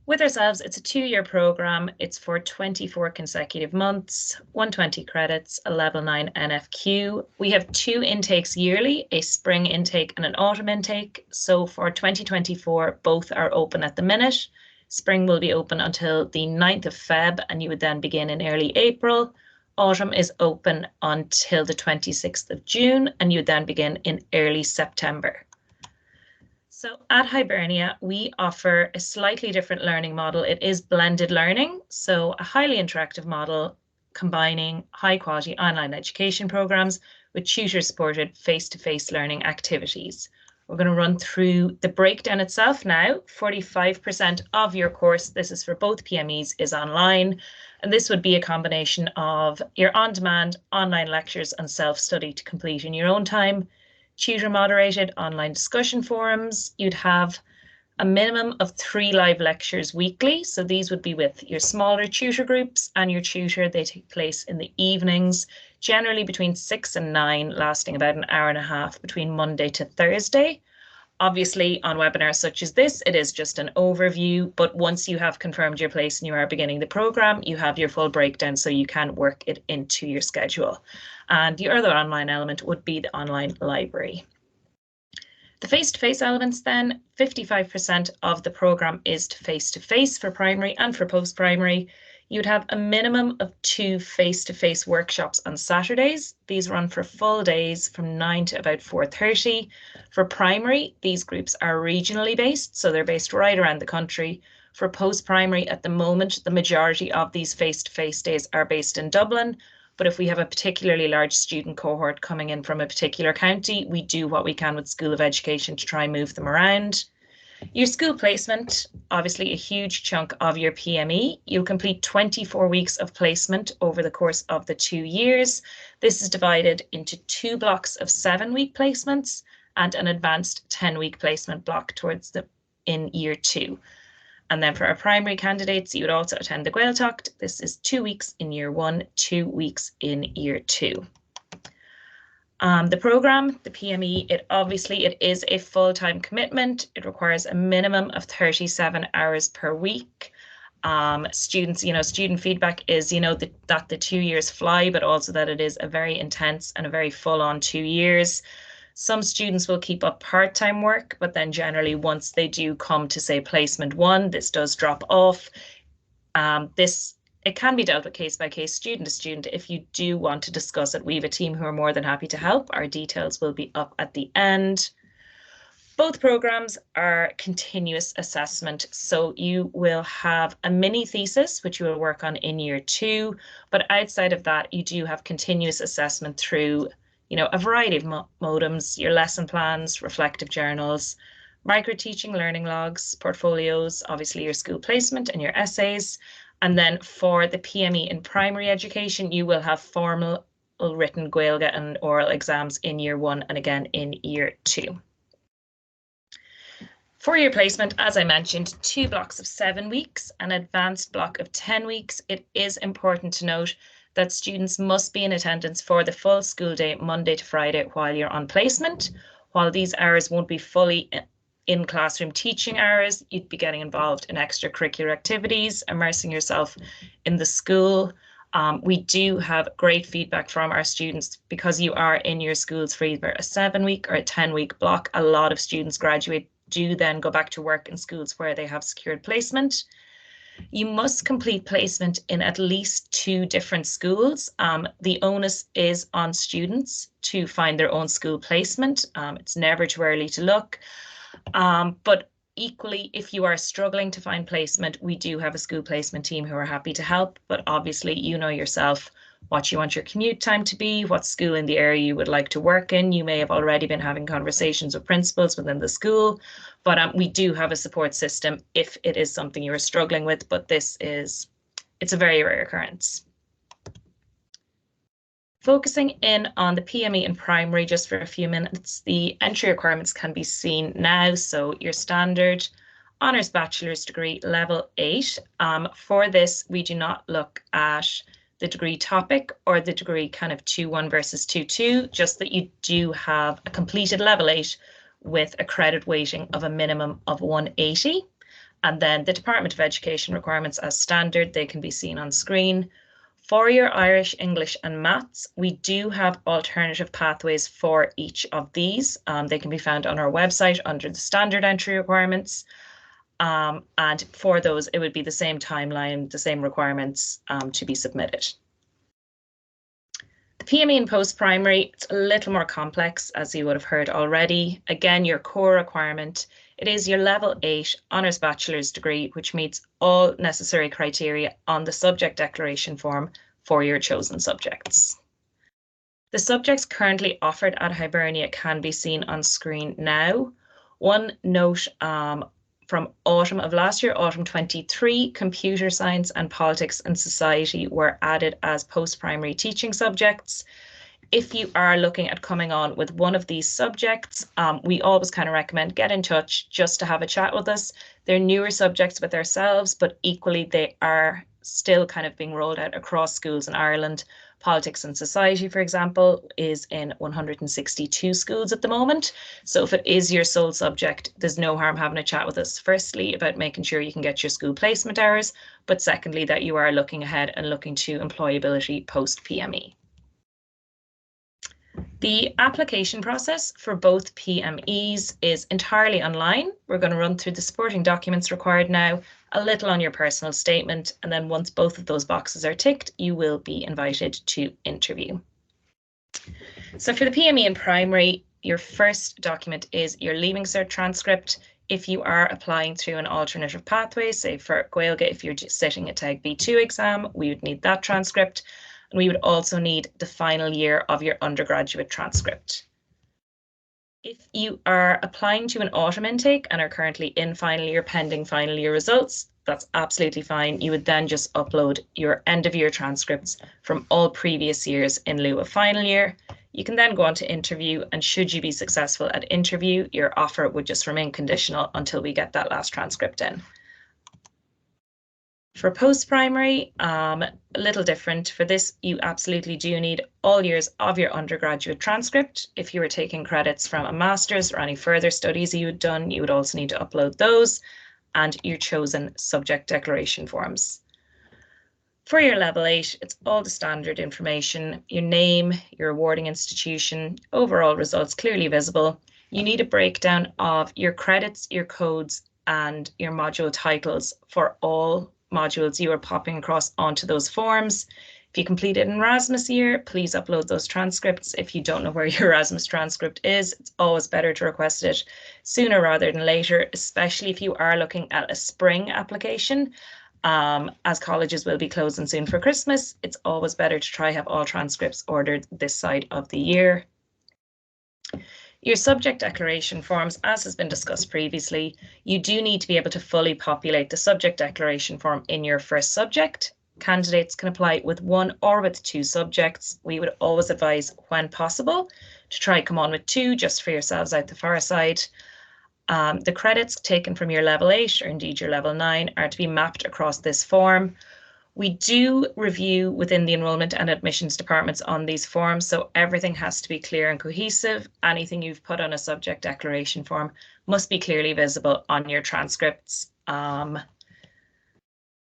with ourselves, it's a 2-year program. It's for 24 consecutive months, 120 credits, a level 9 NFQ. We have 2 intakes yearly, a spring intake and an autumn intake. So for 2024, both are open at the minute. Spring will be open until the 9th of Feb, and you would then begin in early April. Autumn is open until the 26th of June, and you would then begin in early September. So at Hibernia, we offer a slightly different learning model. It is blended learning, so a highly interactive model combining high quality online education programs with tutor-supported face-to-face learning activities. We're going to run through the breakdown itself now. 45% of your course, this is for both PMEs, is online, and this would be a combination of your on-demand online lectures and self-study to complete in your own time. Tutor moderated online discussion forums. You'd have a minimum of 3 live lectures weekly. So these would be with your smaller tutor groups and your tutor. They take place in the evenings, generally between 6 and 9, lasting about an hour and a half between Monday to Thursday. Obviously, on webinars such as this, it is just an overview, but once you have confirmed your place and you are beginning the program, you have your full breakdown so you can work it into your schedule. And the other online element would be the online library. The face-to-face elements then, 55% of the program is face-to-face for primary and for post-primary. You'd have a minimum of 2 face-to-face workshops on Saturdays. These run for full days from 9 to about 4:30. For primary, these groups are regionally based, so they're based right around the country. For post-primary, at the moment, the majority of these face-to-face days are based in Dublin. But if we have a particularly large student cohort coming in from a particular county, we do what we can with School of Education to try and move them around. Your school placement, obviously a huge chunk of your PME. You'll complete 24 weeks of placement over the course of the 2 years. This is divided into 2 blocks of 7-week placements and an advanced 10-week placement block in year 2. And then for our primary candidates, you would also attend the Gaeltacht. This is 2 weeks in year 1, 2 weeks in year 2. The program, the PME, it is a full-time commitment. It requires a minimum of 37 hours per week. Students, student feedback is, that the 2 years fly, but also that it is a very intense and a very full-on 2 years. Some students will keep up part-time work, but then generally once they do come to say placement 1, this does drop off. It can be dealt with case by case, student to student. If you do want to discuss it, we have a team who are more than happy to help. Our details will be up at the end. Both programs are continuous assessment, so you will have a mini thesis, which you will work on in year 2, but outside of that, you do have continuous assessment through, a variety of modems, your lesson plans, reflective journals, micro-teaching learning logs, portfolios, obviously your school placement and your essays. And then for the PME in primary education, you will have formal written Gaeilge and oral exams in year 1 and again in year 2. For your placement, as I mentioned, 2 blocks of 7 weeks, an advanced block of 10 weeks. It is important to note that students must be in attendance for the full school day, Monday to Friday, while you're on placement. While these hours won't be fully in classroom teaching hours, you'd be getting involved in extracurricular activities, immersing yourself in the school. We do have great feedback from our students because you are in your schools for either a 7-week or a 10-week block. A lot of students do then go back to work in schools where they have secured placement. You must complete placement in at least 2 different schools. The onus is on students to find their own school placement. It's never too early to look. But equally, if you are struggling to find placement, we do have a school placement team who are happy to help. But obviously, you know yourself what you want your commute time to be, what school in the area you would like to work in. You may have already been having conversations with principals within the school, but we do have a support system if it is something you are struggling with, but it's a very rare occurrence. Focusing in on the PME in primary just for a few minutes, the entry requirements can be seen now. So your standard honours bachelor's degree level 8. For this, we do not look at the degree topic or the degree kind of 2-1 versus 2-2, just that you do have a completed level 8 with a credit weighting of a minimum of 180. And then the Department of Education requirements as standard, they can be seen on screen. For your Irish, English and Maths, we do have alternative pathways for each of these. They can be found on our website under the standard entry requirements. And for those, it would be the same timeline, the same requirements to be submitted. The PME in post-primary, it's a little more complex, as you would have heard already. Again, your core requirement, it is your level 8 honours bachelor's degree, which meets all necessary criteria on the subject declaration form for your chosen subjects. The subjects currently offered at Hibernia can be seen on screen now. One note from autumn of last year, autumn 23, computer science and politics and society were added as post-primary teaching subjects. If you are looking at coming on with one of these subjects, we always kind of recommend get in touch just to have a chat with us. They're newer subjects with ourselves, but equally they are still kind of being rolled out across schools in Ireland. Politics and society, for example, is in 162 schools at the moment. So if it is your sole subject, there's no harm having a chat with us, firstly, about making sure you can get your school placement hours, but secondly, that you are looking ahead and looking to employability post-PME. The application process for both PMEs is entirely online. We're going to run through the supporting documents required now, a little on your personal statement, and then once both of those boxes are ticked, you will be invited to interview. So for the PME in primary, your first document is your Leaving Cert transcript. If you are applying through an alternative pathway, say for Gaeilge, if you're just sitting a TEG B2 exam, we would need that transcript. And we would also need the final year of your undergraduate transcript. If you are applying to an autumn intake and are currently in final year pending final year results, that's absolutely fine. You would then just upload your end of year transcripts from all previous years in lieu of final year. You can then go on to interview, and should you be successful at interview, your offer would just remain conditional until we get that last transcript in. For post-primary, a little different. For this, you absolutely do need all years of your undergraduate transcript. If you were taking credits from a master's or any further studies you had done, you would also need to upload those and your chosen subject declaration forms. For your level 8, it's all the standard information, your name, your awarding institution, overall results clearly visible. You need a breakdown of your credits, your codes, and your module titles for all modules you are popping across onto those forms. If you completed an Erasmus year, please upload those transcripts. If you don't know where your Erasmus transcript is, it's always better to request it sooner rather than later, especially if you are looking at a spring application. As colleges will be closing soon for Christmas, it's always better to try have all transcripts ordered this side of the year. Your subject declaration forms, as has been discussed previously, you do need to be able to fully populate the subject declaration form in your first subject. Candidates can apply with 1 or with 2 subjects. We would always advise, when possible, to try come on with 2 just for yourselves out the far side. The credits taken from your level 8 or indeed your level 9 are to be mapped across this form. We do review within the enrolment and admissions departments on these forms, so everything has to be clear and cohesive. Anything you've put on a subject declaration form must be clearly visible on your transcripts.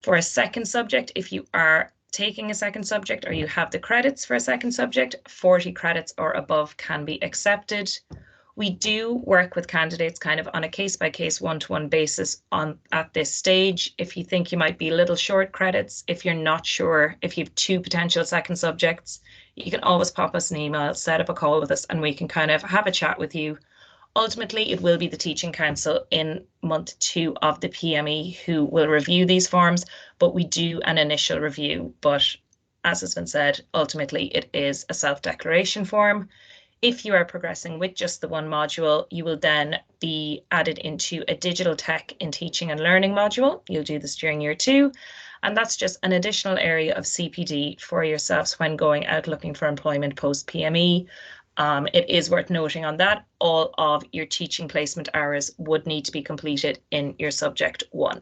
For a second subject, if you are taking a second subject or you have the credits for a second subject, 40 credits or above can be accepted. We do work with candidates kind of on a case-by-case, one-to-one basis at this stage. If you think you might be a little short credits, if you're not sure, if you have 2 potential second subjects, you can always pop us an email, set up a call with us, and we can kind of have a chat with you. Ultimately, it will be the Teaching Council in month 2 of the PME who will review these forms, but we do an initial review. But as has been said, ultimately it is a self-declaration form. If you are progressing with just the one module, you will then be added into a digital tech in teaching and learning module. You'll do this during year 2, and that's just an additional area of CPD for yourselves when going out looking for employment post PME. It is worth noting on that all of your teaching placement hours would need to be completed in your subject 1.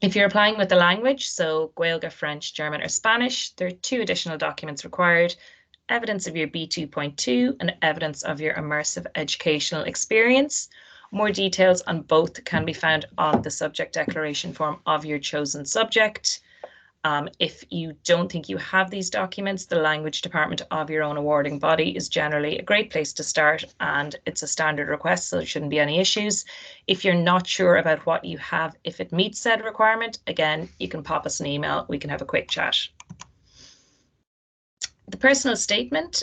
If you're applying with the language, so Gaeilge, French, German, or Spanish, there are 2 additional documents required: evidence of your B2.2 and evidence of your immersive educational experience. More details on both can be found on the subject declaration form of your chosen subject. If you don't think you have these documents, the language department of your own awarding body is generally a great place to start, and it's a standard request, so there shouldn't be any issues. If you're not sure about what you have, if it meets said requirement, again, you can pop us an email, we can have a quick chat. The personal statement,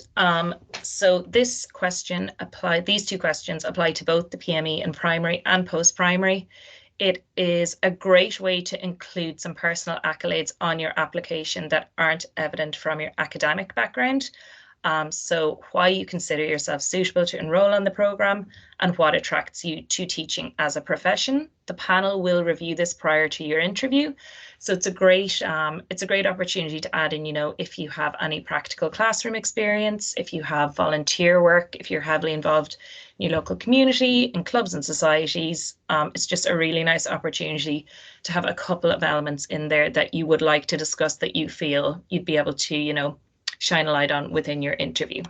so these 2 questions apply to both the PME in primary and post-primary. It is a great way to include some personal accolades on your application that aren't evident from your academic background. So why you consider yourself suitable to enroll on the programme and what attracts you to teaching as a profession. The panel will review this prior to your interview. So it's a great opportunity to add in, if you have any practical classroom experience, if you have volunteer work, if you're heavily involved in your local community, in clubs and societies. It's just a really nice opportunity to have a couple of elements in there that you would like to discuss that you feel you'd be able to, shine a light on within your interview.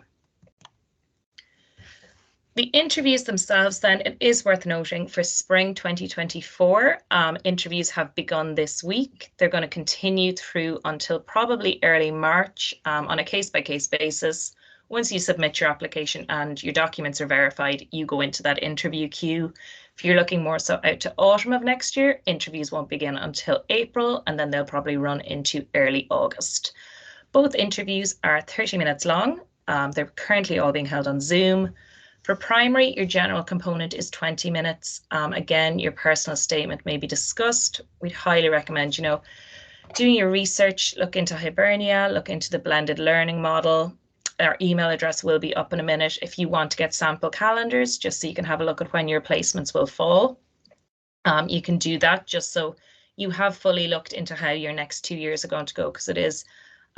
The interviews themselves, then, it is worth noting for spring 2024, interviews have begun this week. They're going to continue through until probably early March on a case-by-case basis. Once you submit your application and your documents are verified, you go into that interview queue. If you're looking more so out to autumn of next year, interviews won't begin until April, and then they'll probably run into early August. Both interviews are 30 minutes long. They're currently all being held on Zoom. For primary, your general component is 20 minutes. Again, your personal statement may be discussed. We'd highly recommend, doing your research, look into Hibernia, look into the blended learning model. Our email address will be up in a minute if you want to get sample calendars, just so you can have a look at when your placements will fall. You can do that just so you have fully looked into how your next 2 years are going to go, because it is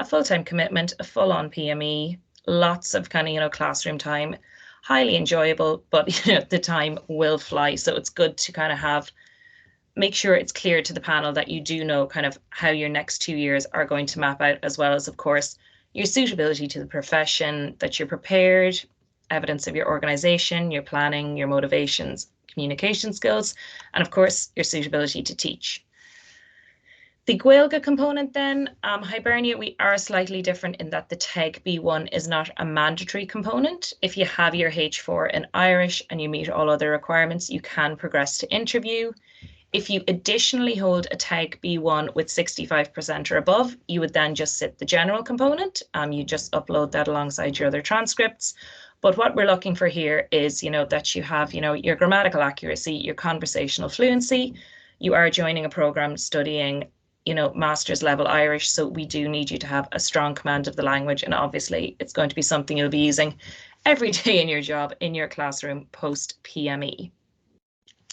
a full-time commitment, a full-on PME, lots of classroom time, highly enjoyable, but the time will fly. So it's good to make sure it's clear to the panel that you do know how your next 2 years are going to map out, as well as, of course, your suitability to the profession, that you're prepared, evidence of your organisation, your planning, your motivations, communication skills, and of course, your suitability to teach. The Gaeilge component then, Hibernia, we are slightly different in that the TEG B1 is not a mandatory component. If you have your H4 in Irish and you meet all other requirements, you can progress to interview. If you additionally hold a TEG B1 with 65% or above, you would then just sit the general component. You just upload that alongside your other transcripts. But what we're looking for here is, that you have, your grammatical accuracy, your conversational fluency. You are joining a program studying, master's level Irish. So we do need you to have a strong command of the language. And obviously it's going to be something you'll be using every day in your job, in your classroom, post PME.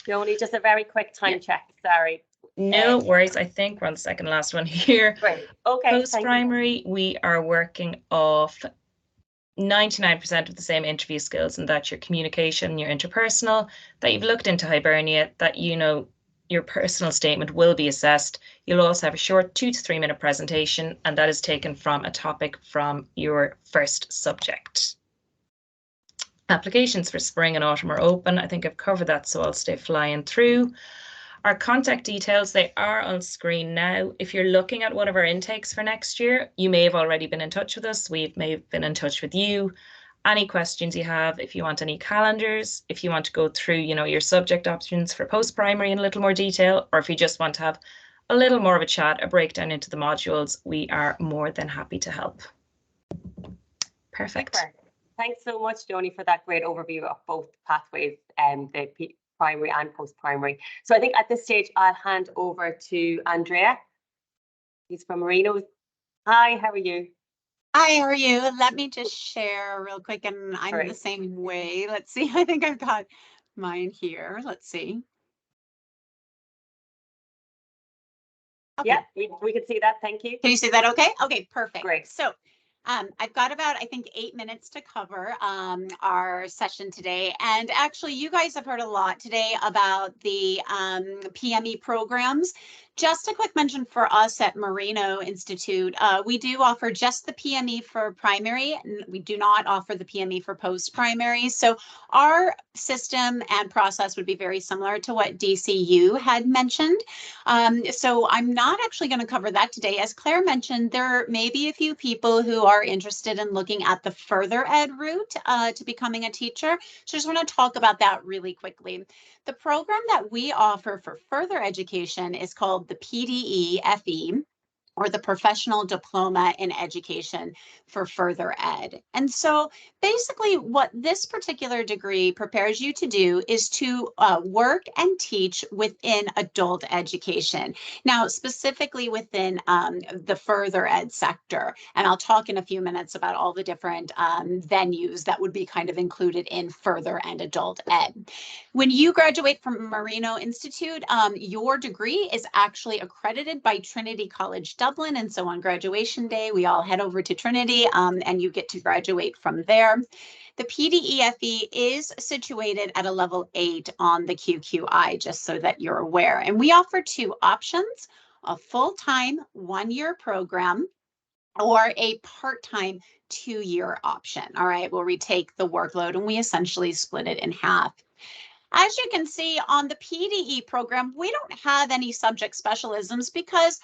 Joni, just a very quick time check. Sorry. No worries. I think we're on the second last one here. Great. Okay. Post-primary, we are working off 99% of the same interview skills, and that's your communication, your interpersonal, that you've looked into Hibernia, that your personal statement will be assessed. You'll also have a short 2 to 3 minute presentation, and that is taken from a topic from your first subject. Applications for spring and autumn are open. I think I've covered that, so I'll stay flying through. Our contact details, they are on screen now. If you're looking at one of our intakes for next year, you may have already been in touch with us. We may have been in touch with you. Any questions you have, if you want any calendars, if you want to go through, your subject options for post-primary in a little more detail, or if you just want to have a little more of a chat, a breakdown into the modules, we are more than happy to help. Perfect. Super. Thanks so much, Joni, for that great overview of both pathways, the primary and post-primary. So I think at this stage, I'll hand over to Andrea. He's from Marino. Hi, how are you? Hi, how are you? Let me just share real quick, and I'm the same way. Let's see, I think I've got mine here. Let's see. Okay. Yeah, we can see that. Thank you. Can you see that okay? Okay, perfect. Great. So I've got about, I think, 8 minutes to cover our session today. And actually, you guys have heard a lot today about the PME programs. Just a quick mention for us at Marino Institute, we do offer just the PME for primary. We do not offer the PME for post-primary. So our system and process would be very similar to what DCU had mentioned. So I'm not actually going to cover that today. As Claire mentioned, there may be a few people who are interested in looking at the further ed route to becoming a teacher. So I just want to talk about that really quickly. The program that we offer for further education is called the PDE-FE, or the Professional Diploma in Education for Further Ed. And so basically what this particular degree prepares you to do is to work and teach within adult education. Now, specifically within the further ed sector. And I'll talk in a few minutes about all the different venues that would be kind of included in further and adult ed. When you graduate from Marino Institute, your degree is actually accredited by Trinity College Dublin, and so on graduation day, we all head over to Trinity and you get to graduate from there. The PDE-FE is situated at a level 8 on the QQI, just so that you're aware. And we offer 2 options, a full-time 1-year program or a part-time 2-year option. All right, where we take the workload and we essentially split it in half. As you can see on the PDE program, we don't have any subject specialisms because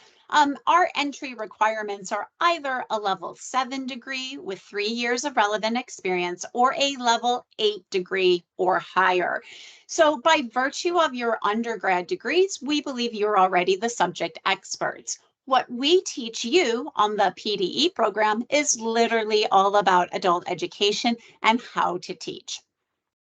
our entry requirements are either a level 7 degree with 3 years of relevant experience or a level 8 degree or higher. So by virtue of your undergrad degrees, we believe you're already the subject experts. What we teach you on the PDE program is literally all about adult education and how to teach.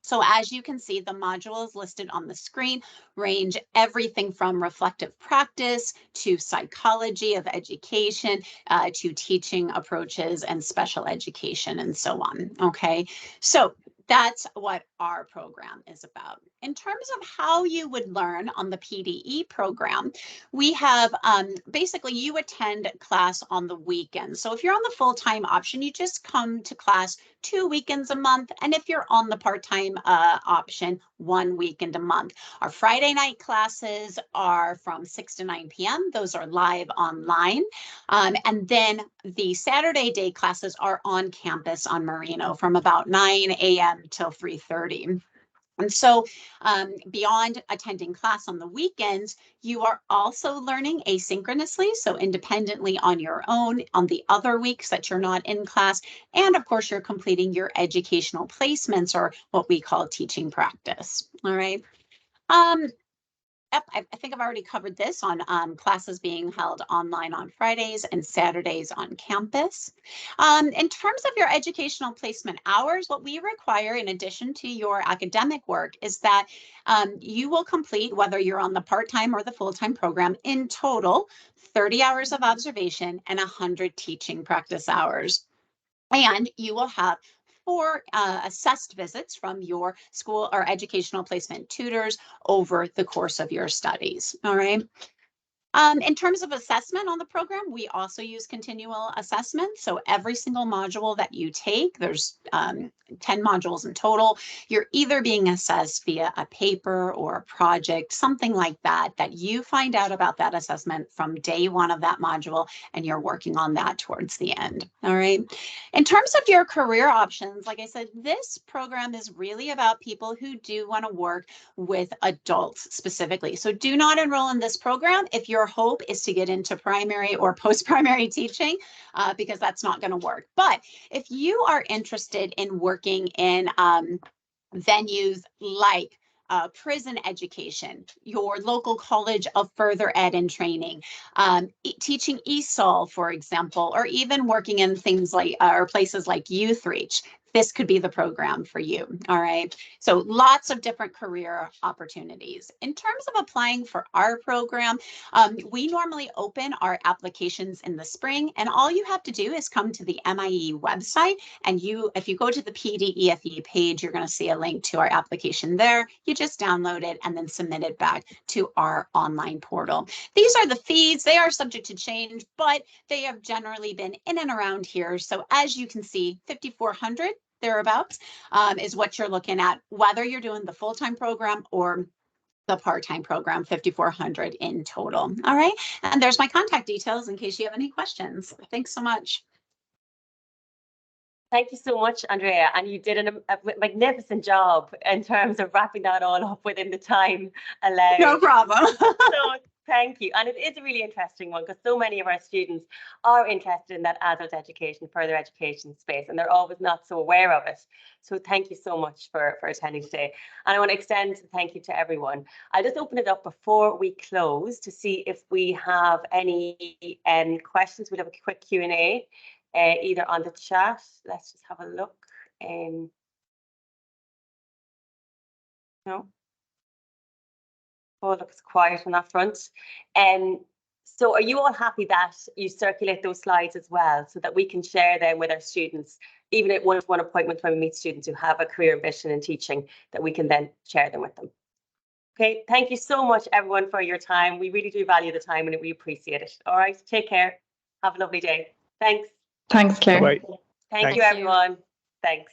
So as you can see, the modules listed on the screen range everything from reflective practice to psychology of education to teaching approaches and special education and so on. Okay, so that's what our program is about. In terms of how you would learn on the PDE program, we have basically you attend class on the weekend. So if you're on the full-time option, you just come to class 2 weekends a month. And if you're on the part-time option, 1 weekend a month. Our Friday night classes are from 6 to 9 p.m. Those are live online. And then the Saturday day classes are on campus on Marino from about 9 a.m. till 3:30. And so beyond attending class on the weekends, you are also learning asynchronously, so independently on your own on the other weeks that you're not in class. And of course, you're completing your educational placements, or what we call teaching practice. All right. Yep, I think I've already covered this on classes being held online on Fridays and Saturdays on campus. In terms of your educational placement hours, what we require in addition to your academic work is that you will complete, whether you're on the part-time or the full-time program, in total 30 hours of observation and 100 teaching practice hours. And you will have 4 assessed visits from your school or educational placement tutors over the course of your studies. All right. In terms of assessment on the program, we also use continual assessment. So every single module that you take, there's 10 modules in total, you're either being assessed via a paper or a project, something like that, that you find out about that assessment from day 1 of that module, and you're working on that towards the end. All right. In terms of your career options, like I said, this program is really about people who do want to work with adults specifically. So do not enroll in this program if your hope is to get into primary or post-primary teaching, because that's not going to work. But if you are interested in working in venues like prison education, your local college of further ed and training, teaching ESOL, for example, or even working in things like or places like Youth Reach, this could be the program for you. All right. So lots of different career opportunities. In terms of applying for our program, we normally open our applications in the spring, and all you have to do is come to the MIE website, and if you go to the PDEFE page, you're going to see a link to our application there. You just download it and then submit it back to our online portal. These are the fees. They are subject to change, but they have generally been in and around here. So as you can see, $5,400 thereabouts is what you're looking at, whether you're doing the full-time program or the part-time program, $5,400 in total. All right. And there's my contact details in case you have any questions. Thanks so much. Thank you so much, Andrea. And you did a magnificent job in terms of wrapping that all up within the time allowed. No problem. So thank you. And it is a really interesting one because so many of our students are interested in that adult education, further education space, and they're always not so aware of it. So thank you so much for attending today. And I want to extend a thank you to everyone. I'll just open it up before we close to see if we have any questions. We'll have a quick Q&A. Either on the chat, let's just have a look. No. Oh, it looks quiet on that front. So are you all happy that you circulate those slides as well so that we can share them with our students, even at one-to-one appointment when we meet students who have a career ambition in teaching, that we can then share them with them? Okay, thank you so much, everyone, for your time. We really do value the time and we appreciate it. All right, take care. Have a lovely day. Thanks. Thanks, Claire. Bye. Thank you, everyone. Thanks.